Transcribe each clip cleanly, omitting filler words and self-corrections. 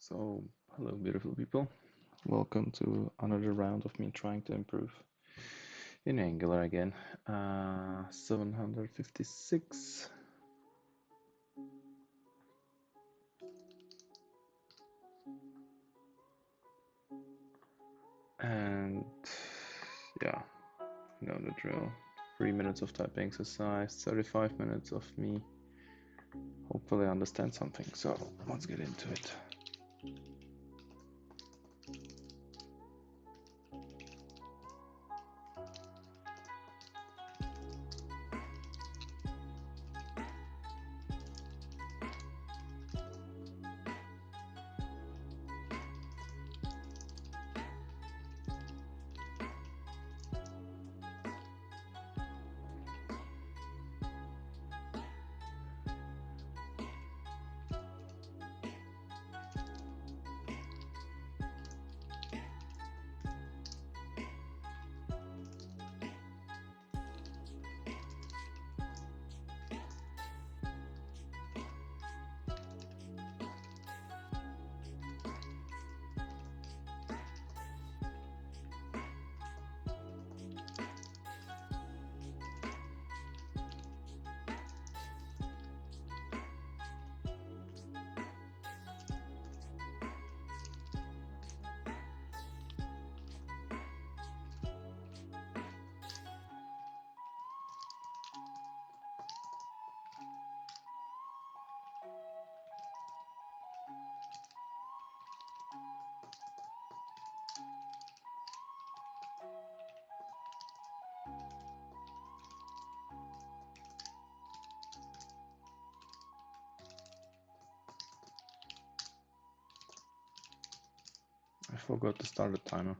So, hello, beautiful people. Welcome to another round of me trying to improve in Angular again. 756. And yeah, you know the drill. 3 minutes of typing exercise, 35 minutes of me hopefully understand something. So, let's get into it. I forgot to start the timer.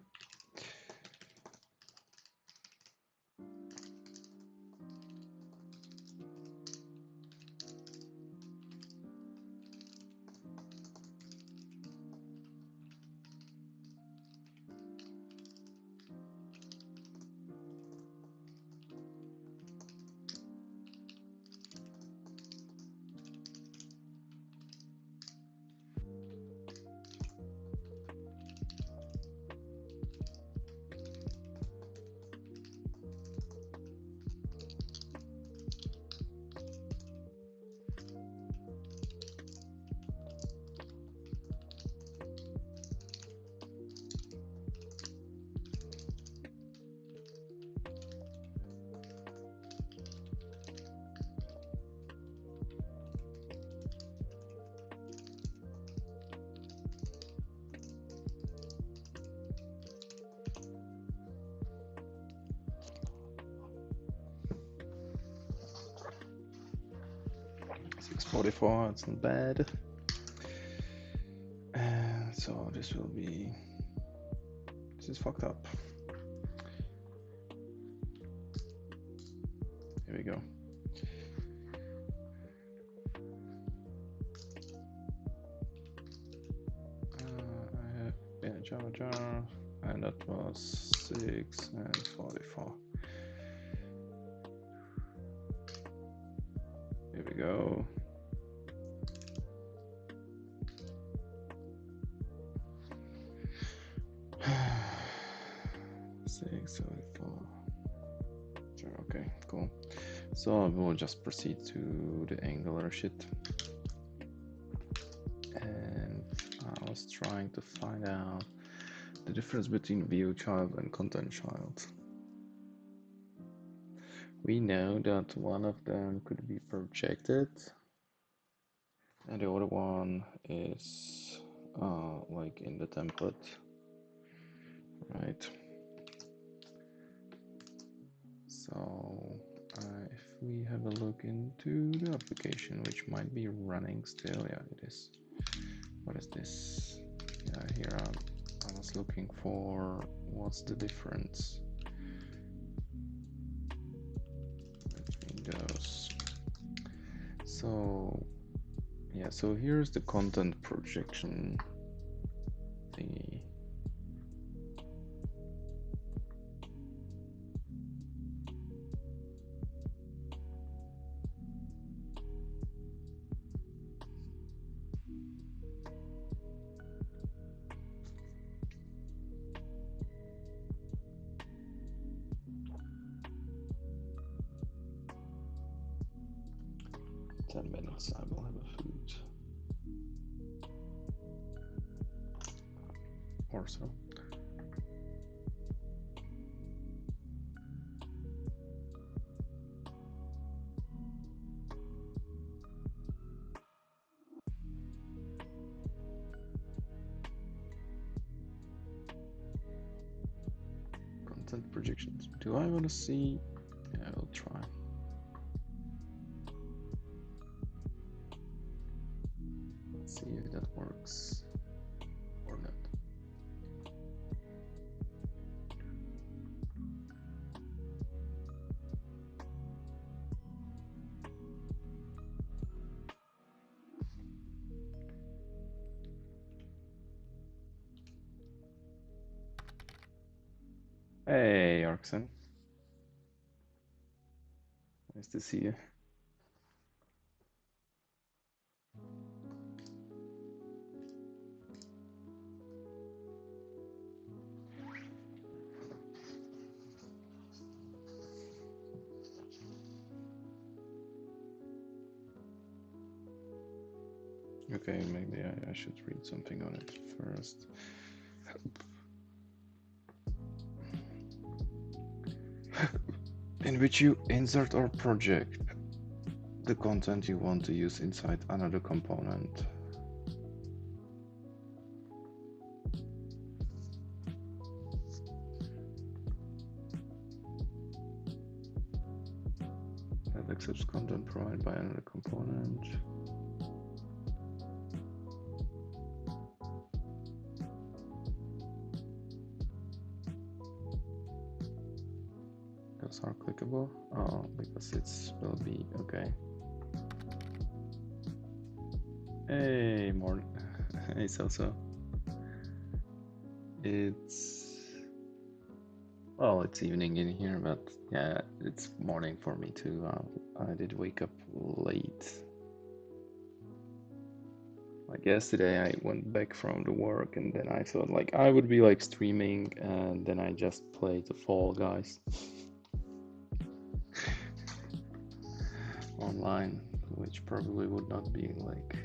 .44, it's not bad. And so this is fucked up. Here we go. I have Java jar, and that was 6 and 44. Here we go. Sure, okay, cool. So we'll just proceed to the Angular shit. And I was trying to find out the difference between view child and content child. We know that one of them could be projected, and the other one is like in the template, right? So if we have a look into the application, which might be running still, yeah, it is. What is this? Yeah, here I was looking for what's the difference between those. So yeah, so here's the content projection thingy. 10 minutes I will have a food. Or so. Content projections. Do I want to see? Yeah, I will try. Let's see if that works or not. Hey, Arxen. Nice to see you. Okay, maybe I should read something on it first. In which you insert or project the content you want to use inside another component. That accepts content provided by another component. Those are clickable. Oh, because it's will be okay. Hey, morning. Hey, so. Well, it's evening in here, but yeah, it's morning for me too. I did wake up late. Like yesterday, I went back from the work, and then I thought like I would be like streaming, and then I just played the Fall Guys online, which probably would not be like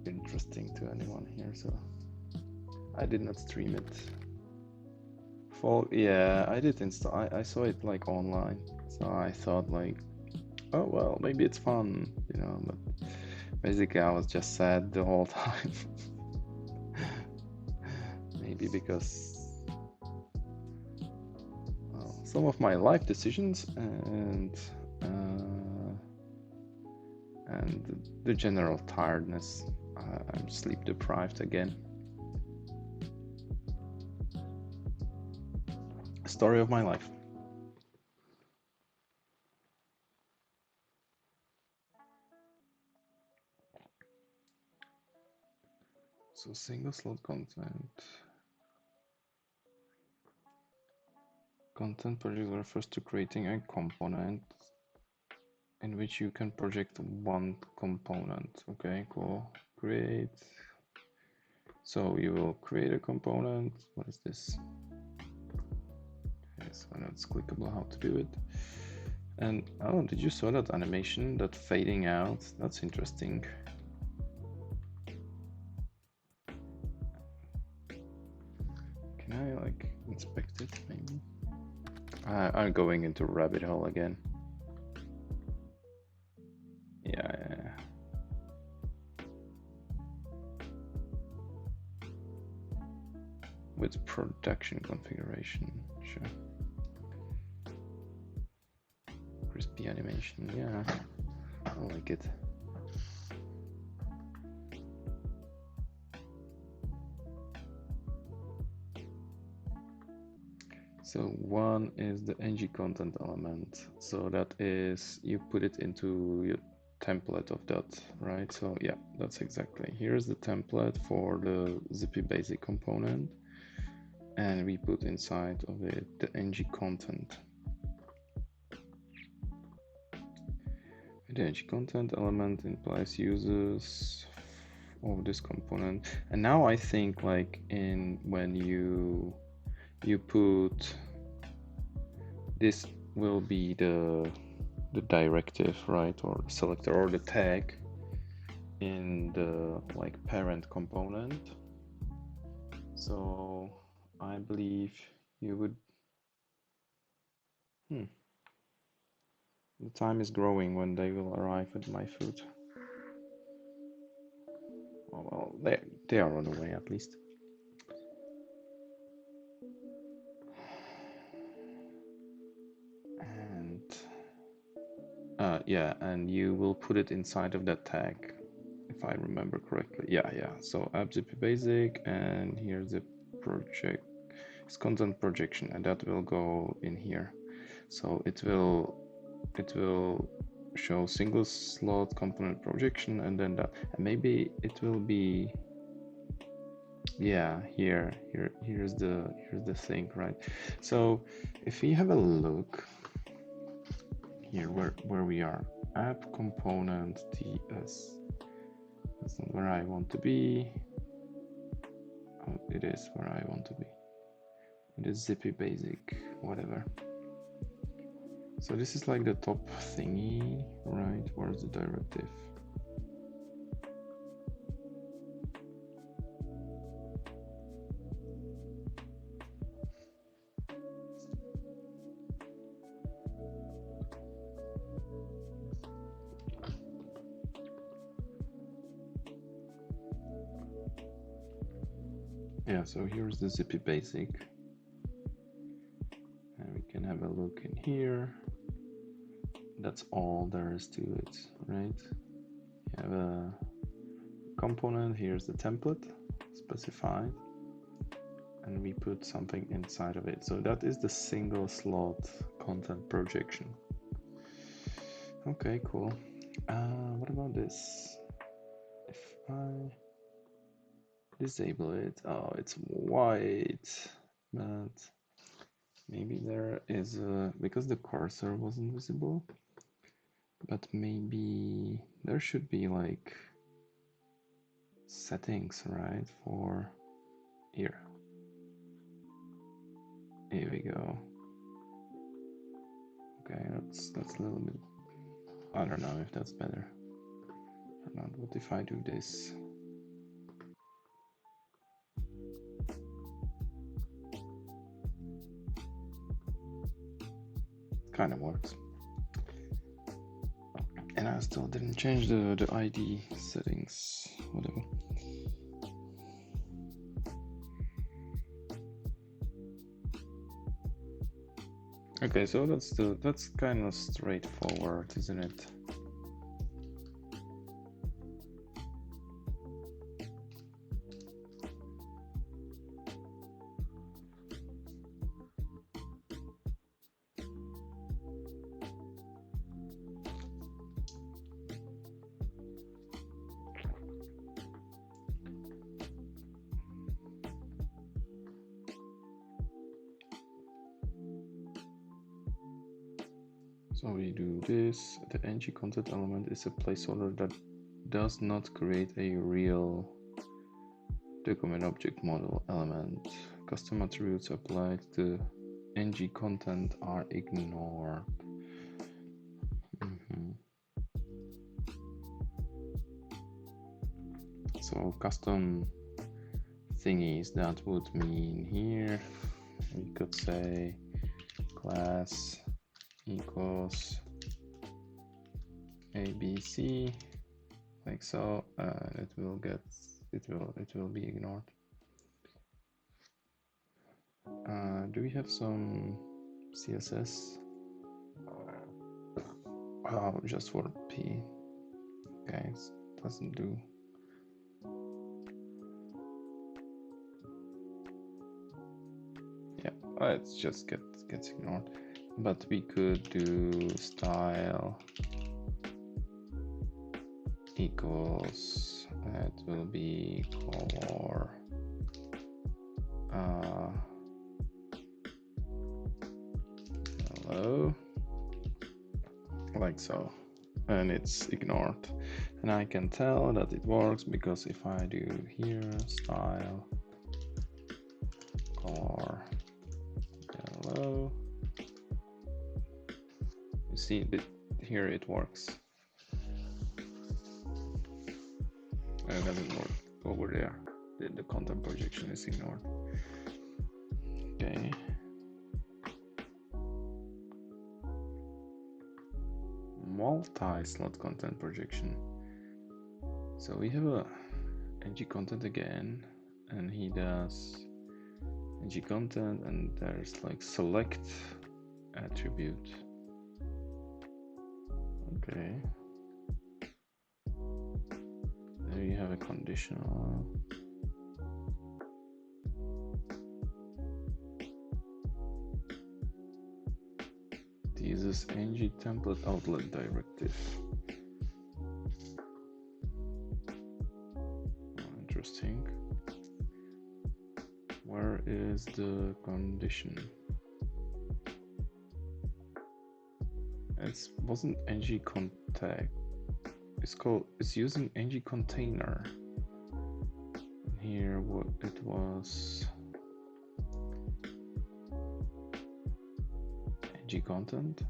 interesting to anyone here, so I did not stream it. Yeah, I did install. I saw it like online, so I thought like, oh well, maybe it's fun, you know. But basically, I was just sad the whole time. Maybe because some of my life decisions and the general tiredness. I'm sleep deprived again. Story of my life. So single slot content. Content project refers to creating a component in which you can project one component. Okay, cool. Create. So you will create a component. What is this? Okay, so now it's clickable how to do it. And oh, did you saw that animation, that fading out? That's interesting. Can I like inspect it maybe? I'm going into rabbit hole again. Yeah. With production configuration, sure. Crispy animation, yeah, I like it. So one is the ng content element. So that is, you put it into your template of that, right? So yeah, that's exactly. Here's the template for the Zippy basic component. And we put inside of it the ng content. The ng content element implies users of this component. And now I think like when you put this will be the the directive, right, or the selector or the tag in the like parent component. So I believe you would the time is growing when they will arrive at my food. Oh, well, they are on the way at least. And yeah, and you will put it inside of that tag, if I remember correctly. Yeah. So AppZip Basic, and here's the project. It's content projection, and that will go in here. So it will show single slot component projection, and then that, and maybe it will be, yeah, here's the thing, right? So if we have a look here where we are, app component TS, that's not where I want to be. Oh, it is where I want to be. It is Zippy Basic, whatever. So this is like the top thingy, right? Where's the directive? Yeah, so here's the Zippy Basic. And we can have a look in here. That's all there is to it, right? You have a component, here's the template specified, and we put something inside of it. So that is the single slot content projection. Okay, cool. What about this? If I disable it, oh, it's white, but maybe there is a, because the cursor wasn't visible, but maybe there should be like settings, right, for here. Here we go. Okay, that's a little bit, I don't know if that's better or not. What if I do this? Kind of works. And I still didn't change the ID settings, whatever. Okay, so that's kind of straightforward, isn't it? So we do this. The ng content element is a placeholder that does not create a real document object model element. Custom attributes applied to ng content are ignored. So custom thingies, that would mean here we could say class equals ABC, like so. It will be ignored. Do we have some CSS? Oh, just for P. Okay, it doesn't do. Yeah, it just gets ignored. But we could do style equals, it will be color, hello, like so, and it's ignored. And I can tell that it works because if I do here style color hello, you see that here it works. And it doesn't work over there. The content projection is ignored. Okay. Multi-slot content projection. So we have a ng content again, and he does ng content, and there's like select attribute. Okay. There you have a conditional. It uses ng template outlet directive. Interesting. Where is the condition? It wasn't ng contact. It's using ng container. Here what it was ng content.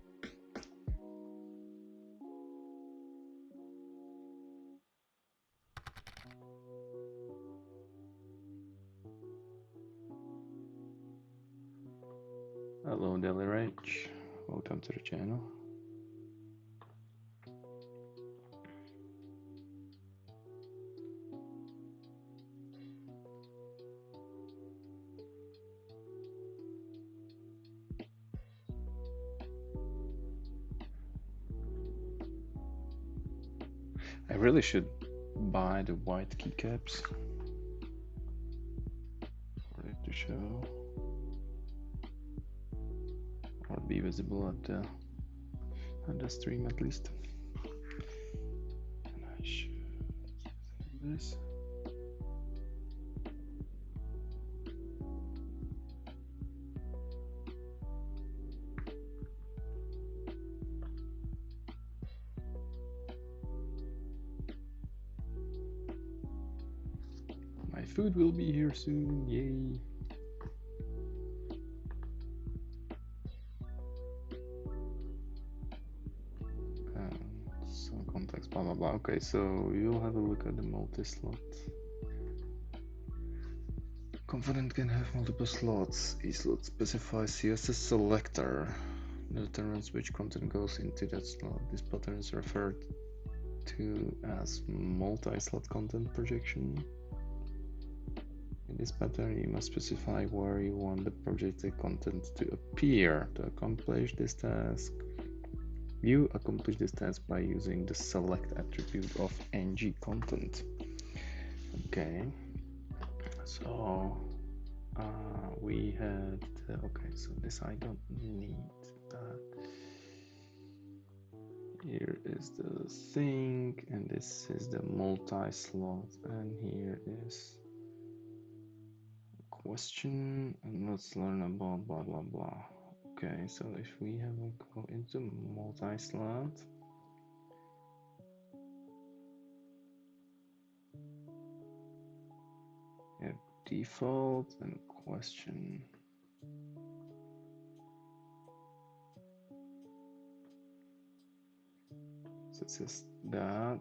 Hello Daily Rage, welcome to the channel. I really should buy the white keycaps for it to show or be visible at the stream at least. And I should do this. My food will be here soon, yay! Some context, blah blah blah. Okay, so we'll have a look at the multi-slot. Component can have multiple slots. Each slot specifies CSS selector that determines which content goes into that slot. This pattern is referred to as multi-slot content projection. In this pattern, you must specify where you want the projected content to appear. To accomplish this task, you accomplish this task by using the select attribute of ng content. Okay, so we had okay, so this I don't need that. Here is the thing, and this is the multi-slot, and here is question, and let's learn about blah blah blah. Okay, so if we have a go into multi-slot, have default and question. So it says that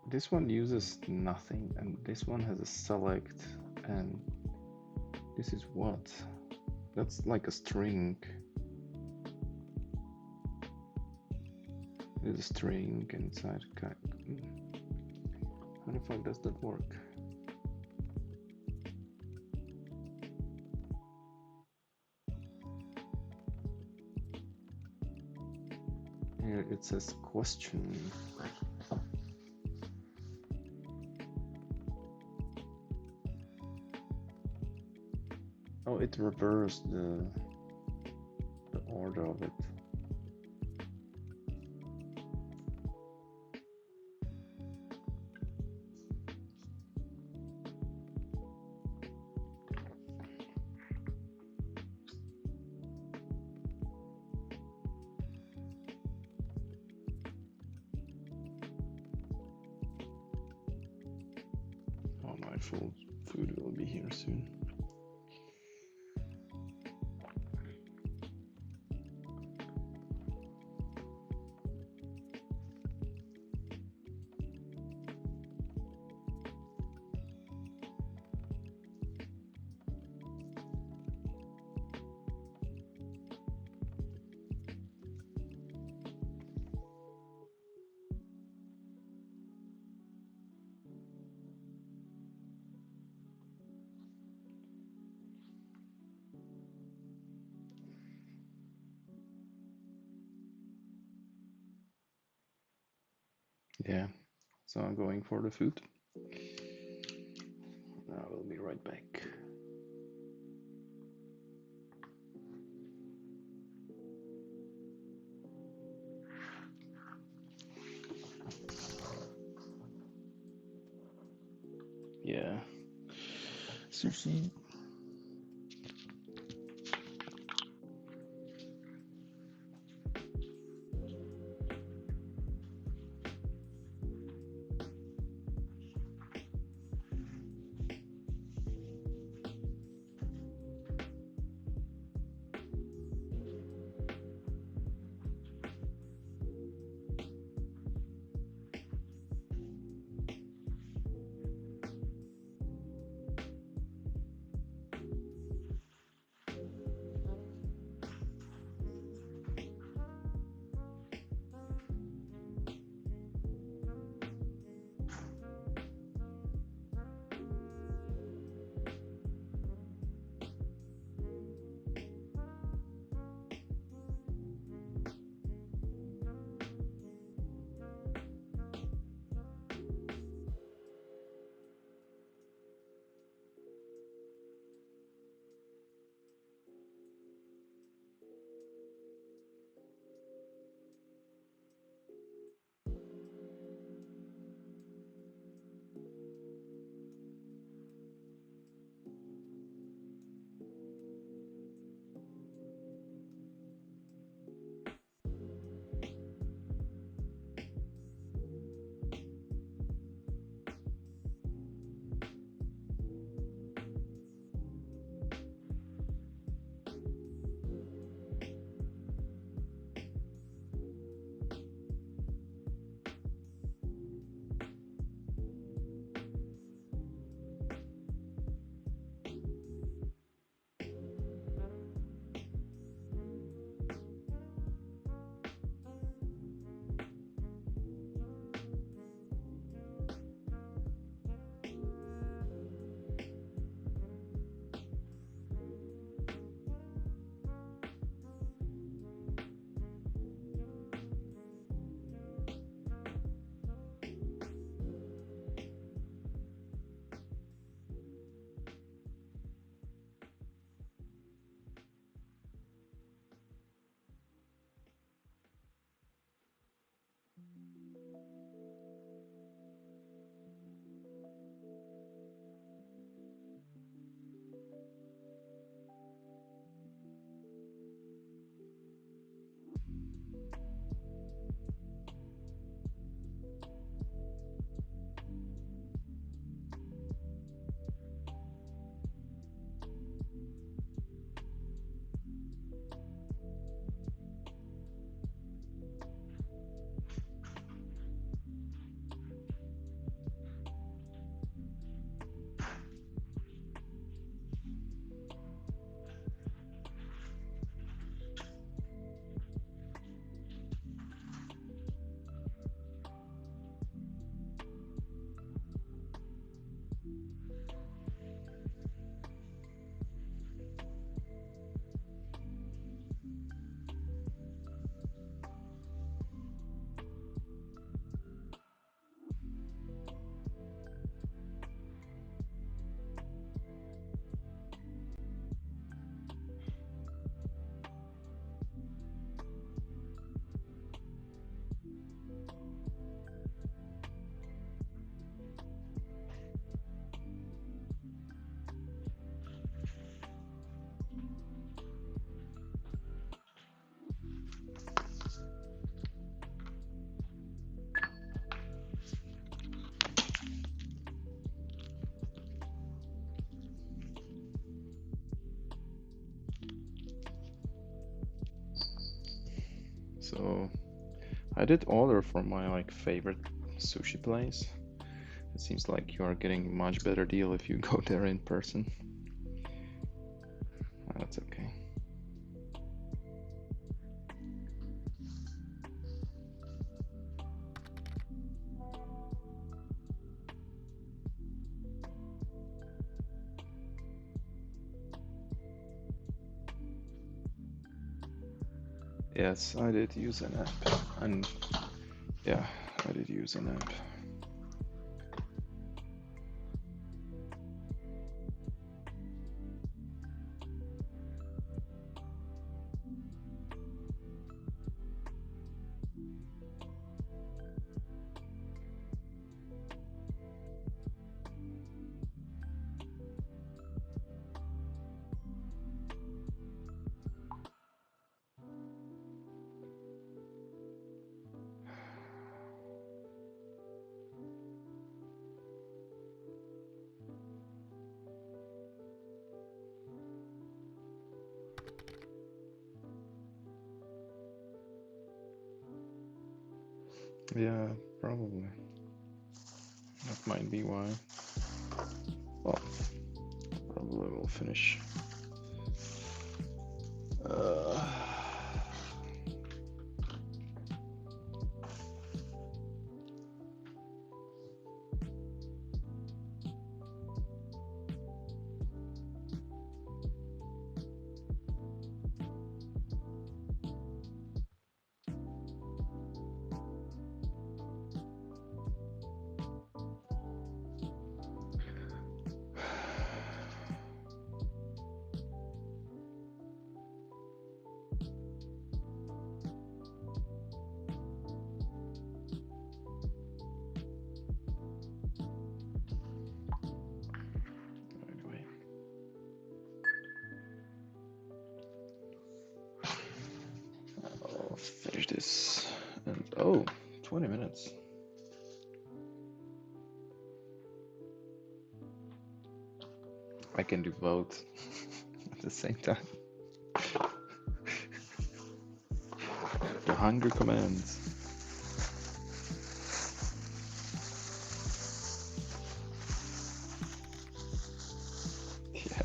this one uses nothing, and this one has a select, and this is what? That's like a string. There's a string inside. How the fuck does that work? Here it says question. Oh, it reversed the order of it. Oh, my food will be here soon. Yeah, so I'm going for the food. I will be right back. Yeah, sushi. So I did order from my favorite sushi place. It seems like you are getting a much better deal if you go there in person. That's okay. Yes, I did use an app, and yeah, I did use an app. Yeah, probably. That might be why. Well, probably will finish. Anyway. I'll finish this. And oh, 20 minutes. I can do both at the same time. The hunger commands. Yeah,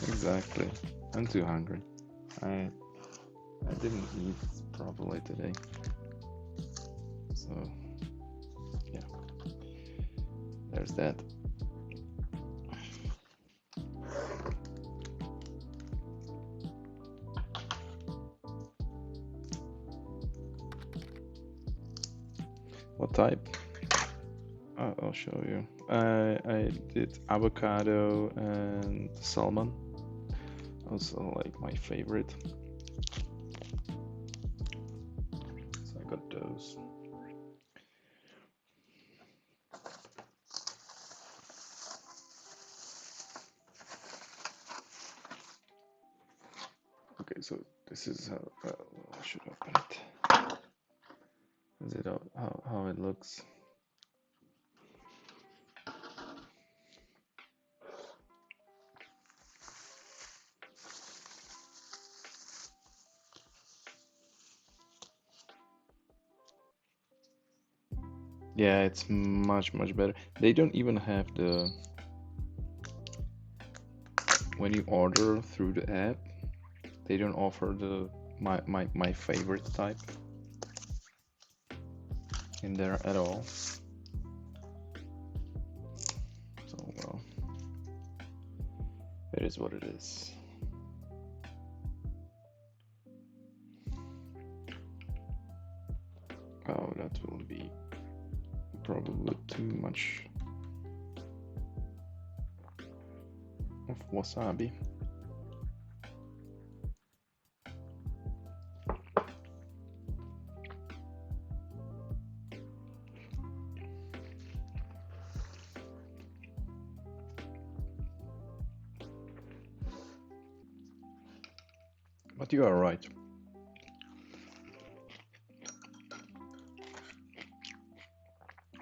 exactly. I'm too hungry. I didn't eat properly today. So yeah, there's that. What type? I'll show you. I did avocado and salmon. Also like my favorite. So I got those. Okay, so this is how I should open it. Is it how it looks? Yeah, it's much better. They don't even have the when you order through the app, they don't offer the my favorite type in there at all. So well, it is what it is. Oh, that will be probably too much of wasabi. But you are right.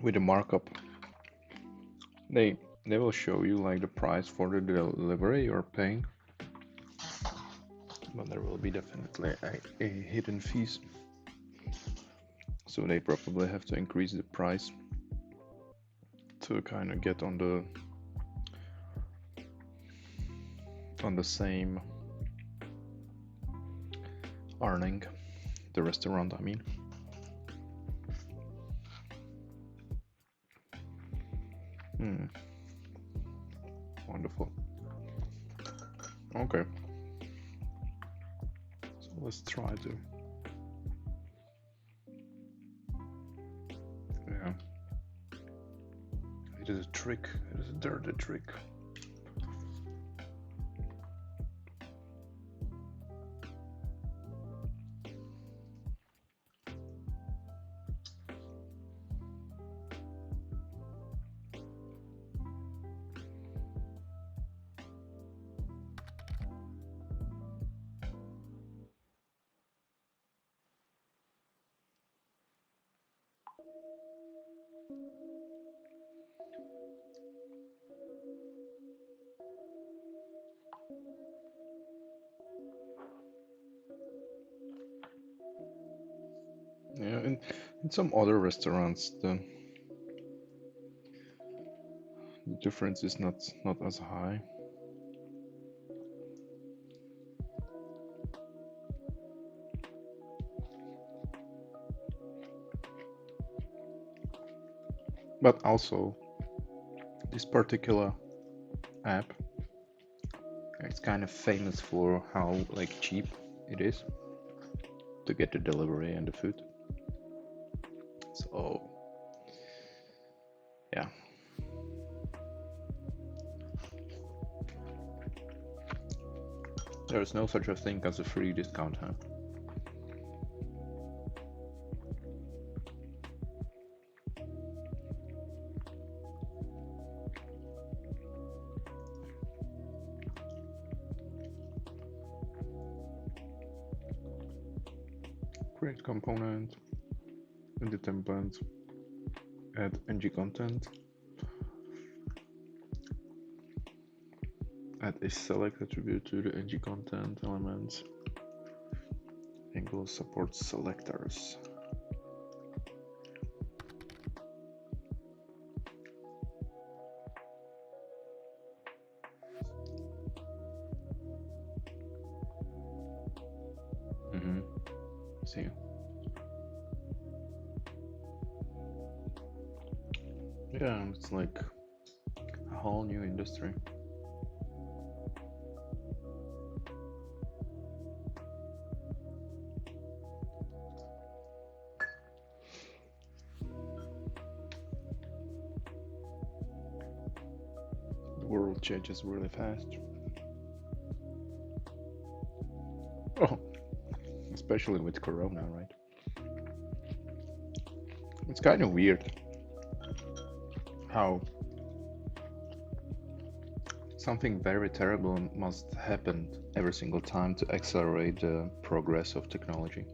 With the markup, they will show you like the price for the delivery you're paying, but there will be definitely a hidden fees. So they probably have to increase the price to kind of get on the same earning, the restaurant, I mean. Wonderful. Okay. So let's try to. is a trick. It is a dirty trick. Yeah, in some other restaurants, the difference is not as high. But also, this particular app, it's kind of famous for how like cheap it is to get the delivery and the food. So yeah. There's no such a thing as a free discount, huh? Create component in the template, add ng content, add a select attribute to the ng content elements. Angular supports selectors. See. Yeah, it's like a whole new industry. The world changes really fast. Oh, especially with Corona, right? It's kind of weird how something very terrible must happen every single time to accelerate the progress of technology.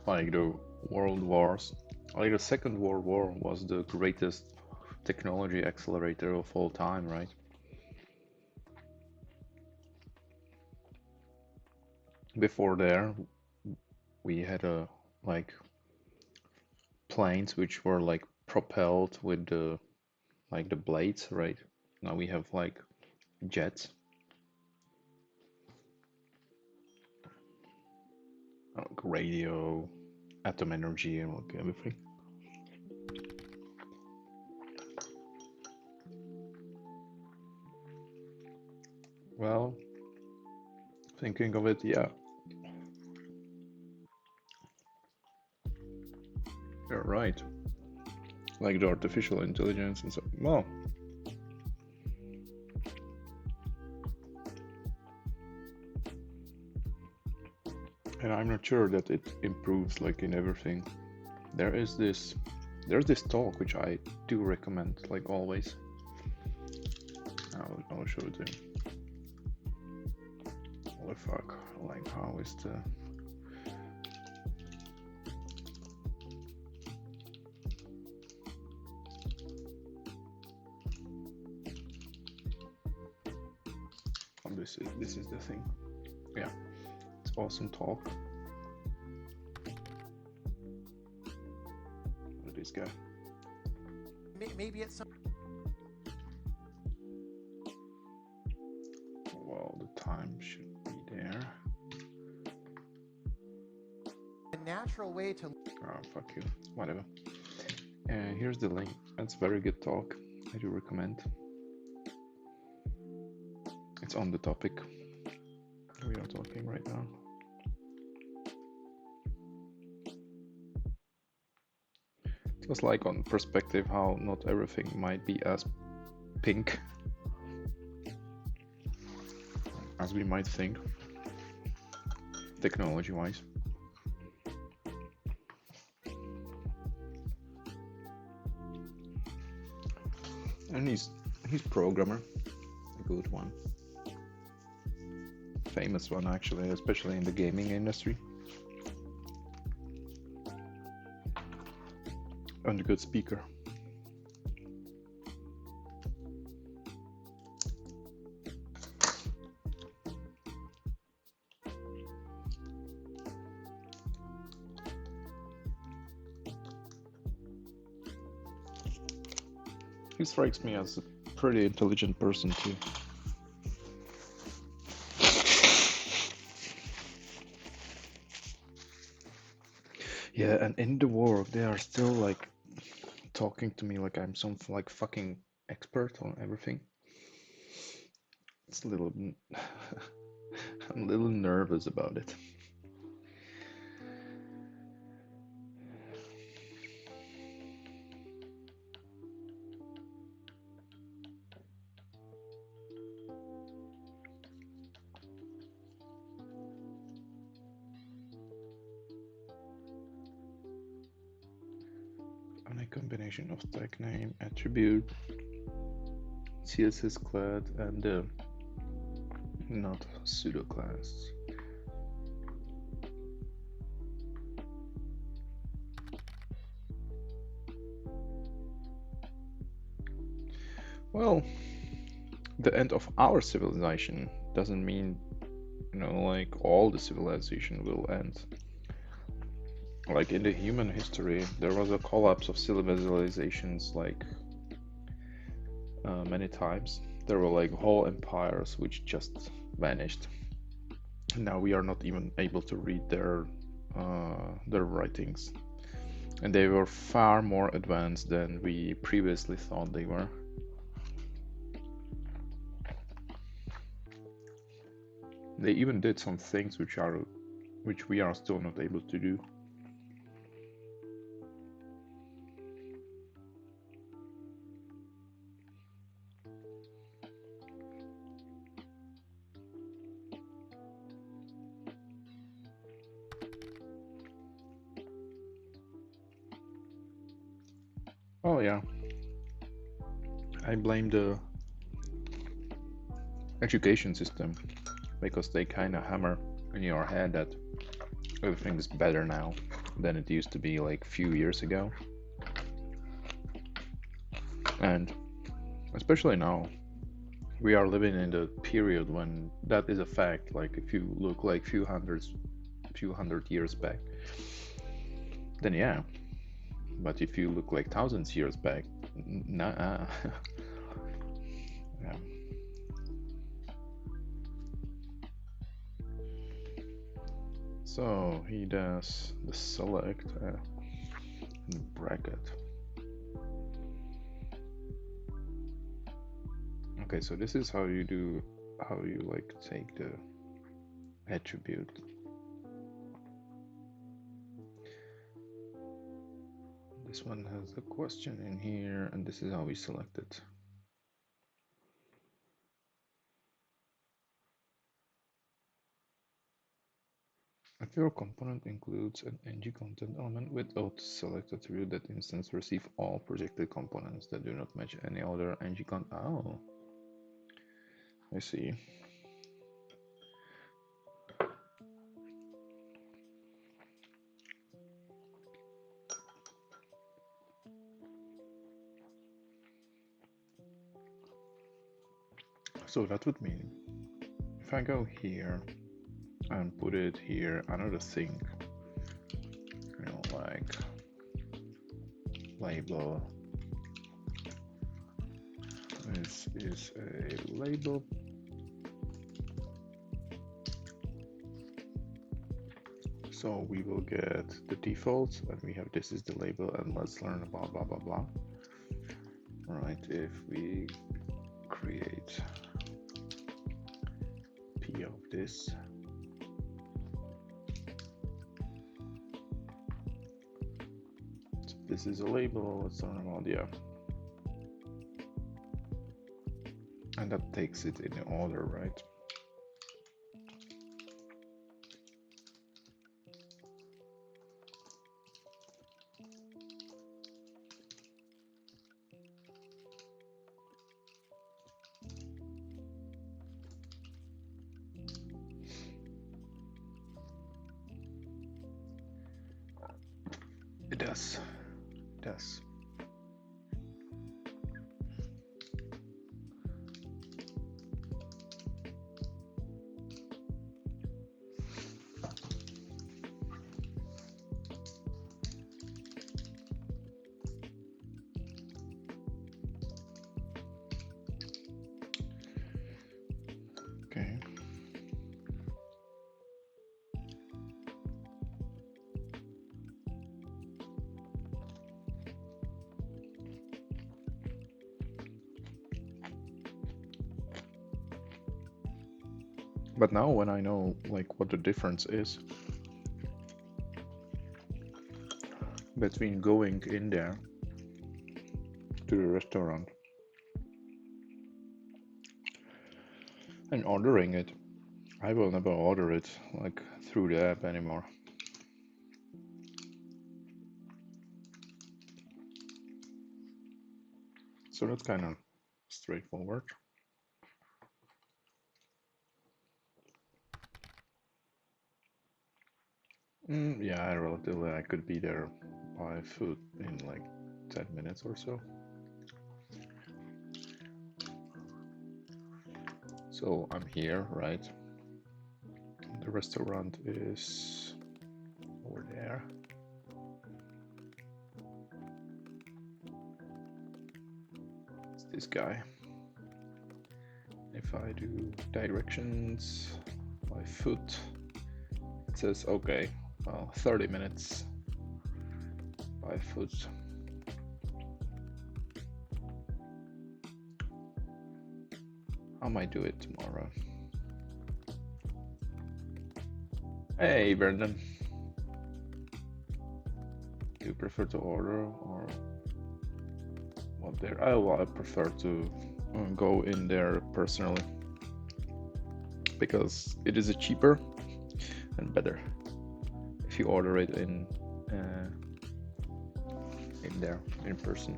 Like the world wars, like the Second World War was the greatest technology accelerator of all time, right? Before there, we had like planes which were like propelled with the blades, right? Now we have like jets. Like radio, atom energy, and like everything. Well, thinking of it, yeah. You're right. Like the artificial intelligence and so. Well, and I'm not sure that it improves like in everything. There's this talk which I do recommend, like always. I'll show it to you. Holy fuck! Like how is the this is the thing. Yeah, it's awesome talk. Look at this guy. Maybe it's some. Well, the time should be there. A natural way to. Oh, fuck you. Whatever. Here's the link. That's very good talk. I do recommend. It's on the topic we are talking right now. It's Just like on perspective, how not everything might be as pink as we might think, technology-wise. And he's programmer, a good one, famous one actually, especially in the gaming industry, and a good speaker. He strikes me as a pretty intelligent person too. Yeah, and in the work they are still like talking to me like I'm some like fucking expert on everything. It's a little I'm a little nervous about it. And a combination of tag name, attribute, CSS class, and not pseudo class. Well, the end of our civilization doesn't mean, like all the civilization will end. Like in the human history, there was a collapse of civilizations like many times. There were like whole empires which just vanished. And now we are not even able to read their writings. And they were far more advanced than we previously thought they were. They even did some things which we are still not able to do. Oh yeah, I blame the education system because they kind of hammer in your head that everything is better now than it used to be like a few years ago. And especially now, we are living in the period when that is a fact. Like if you look like few hundred years back, then yeah. But if you look like thousands years back, nah. Yeah. So he does the select and bracket. Okay, so this is how you like take the attribute. This one has a question in here, and this is how we select it. If your component includes an ng content element with select attribute, that instance receive all projected components that do not match any other ng content. Oh, I see. So that would mean if I go here and put it here, another thing, like label. This is a label. So we will get the defaults, and we have this is the label, and let's learn about blah blah blah. All right, if we create P of this, so this this is a label, let's turn about, yeah. And that takes it in order, right? It does. It does. Okay. But now when I know like what the difference is between going in there to the restaurant and ordering it, I will never order it like through the app anymore. So that's kind of straightforward. Yeah, relatively. I could be there, buy food in like 10 minutes or so. So I'm here, right? The restaurant is over there. It's this guy. If I do directions by foot, it says, okay, well, 30 minutes by foot. I might do it tomorrow. Hey, Brendan. Do you prefer to order or what there? Oh, I prefer to go in there personally because it is cheaper and better if you order it in there in person.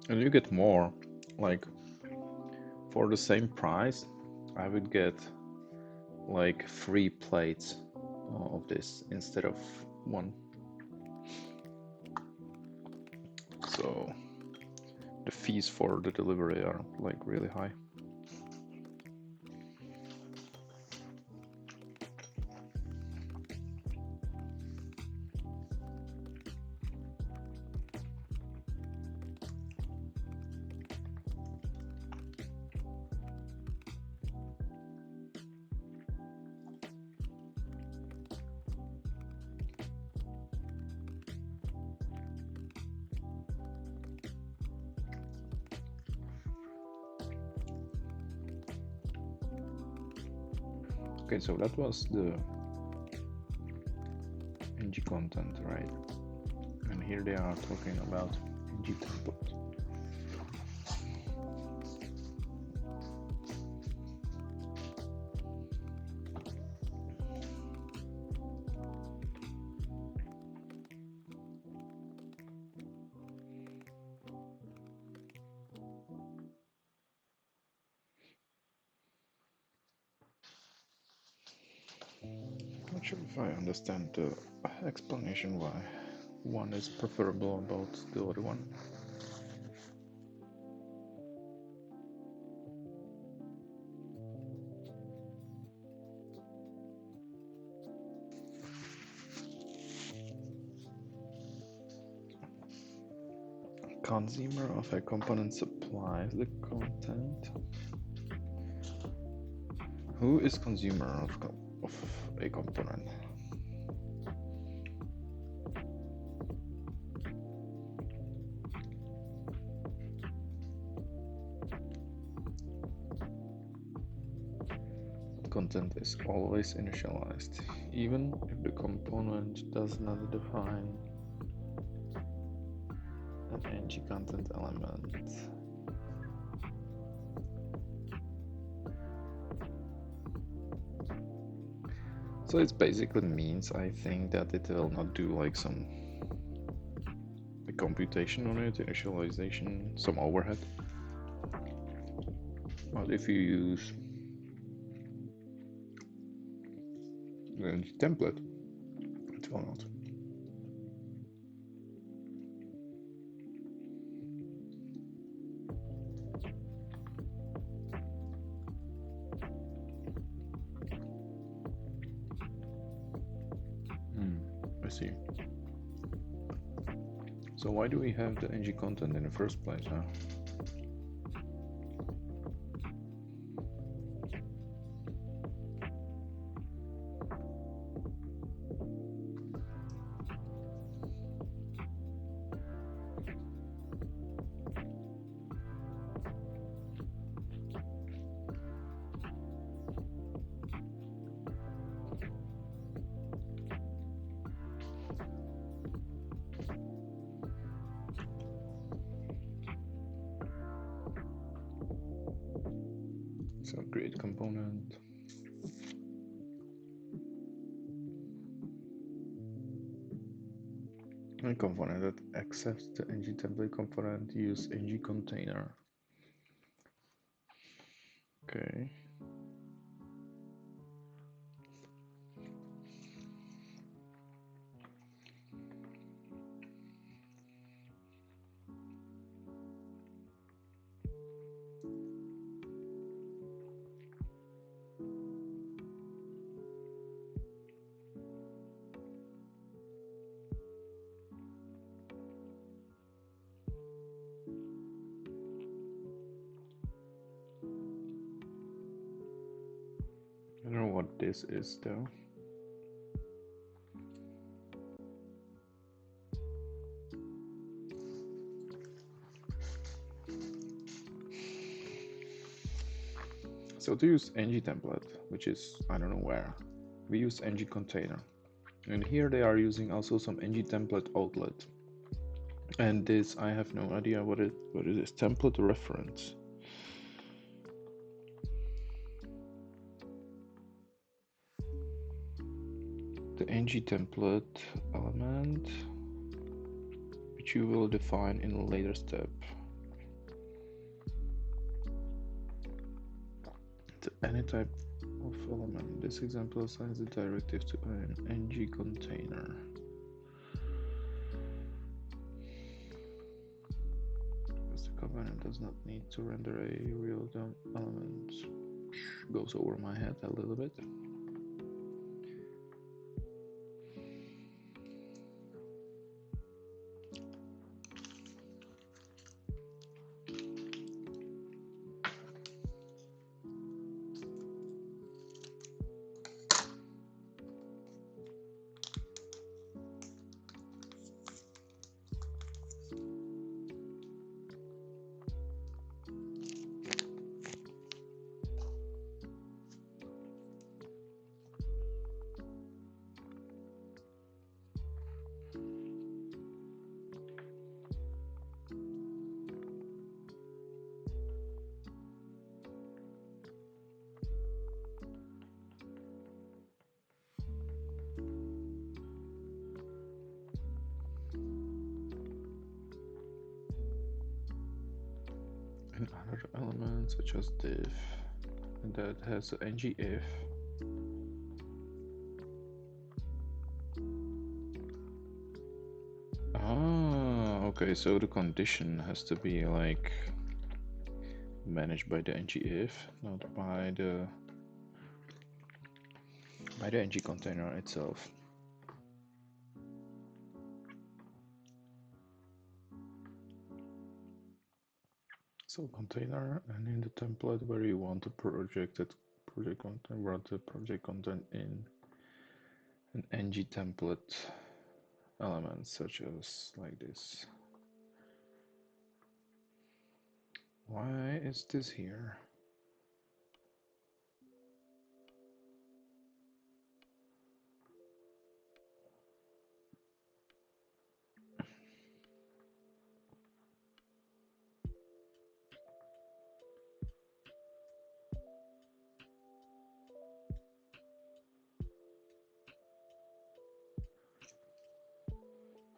And you get more, like for the same price, I would get like 3 plates of this instead of 1. So the fees for the delivery are like really high. Okay, so that was the ng content, right? And here they are talking about ng template. Not sure if I understand the explanation why one is preferable about the other one. Consumer of a component supplies the content. Who is consumer of a component? content is always initialized, even if the component does not define an ng content element. So it basically means, I think, that it will not do like some computation on it, initialization, some overhead. But if you use the template, it will not. I see. So why do we have the ng content in the first place, huh? So create component. A component that accepts the ng template component use ng container. Okay. I don't know what this is though. So to use ng template, which is I don't know where, we use ng container. And here they are using also some ng template outlet. And this I have no idea what it is. Template reference. The ng template element, which you will define in a later step. To any type of element. This example assigns the directive to an ng container. Because the component does not need to render a real element. Goes over my head a little bit. Another element such as div that has ng if. Ah, okay, so the condition has to be like managed by the ng if, not by the ng container itself. So container, and in the template where you want to project content, write the project content in an ng template element such as like this. Why is this here?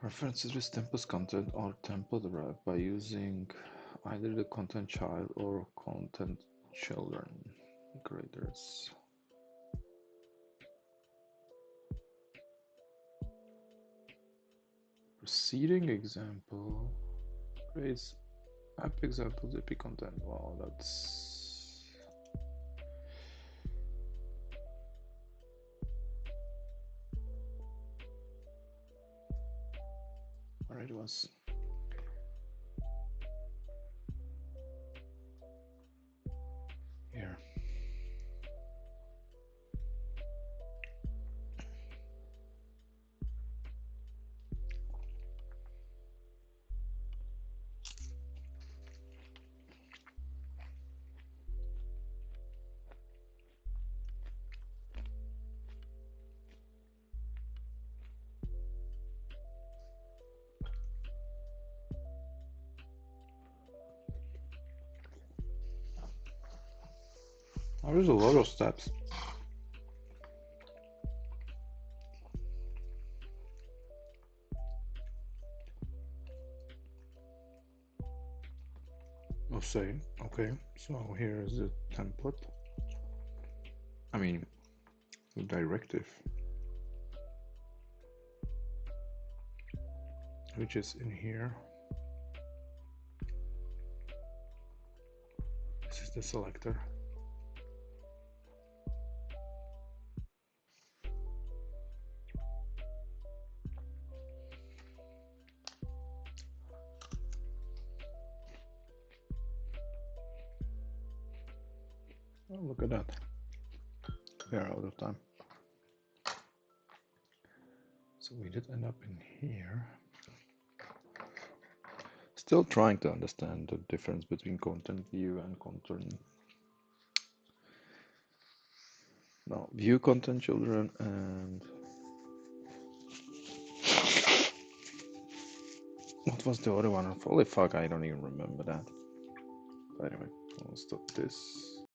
References with Tempus content are tempo derived by using either the content child or content children graders. Preceding example grades app examples epi content. Wow, that's where it was. Here. Oh, there's a lot of steps. Oh, say, okay, so here is the template. I mean, the directive, which is in here. This is the selector. Oh, look at that. We are out of time. So we did end up in here. Still trying to understand the difference between content view and content. No, view content children and what was the other one? Holy fuck, I don't even remember that. But anyway, I'll stop this.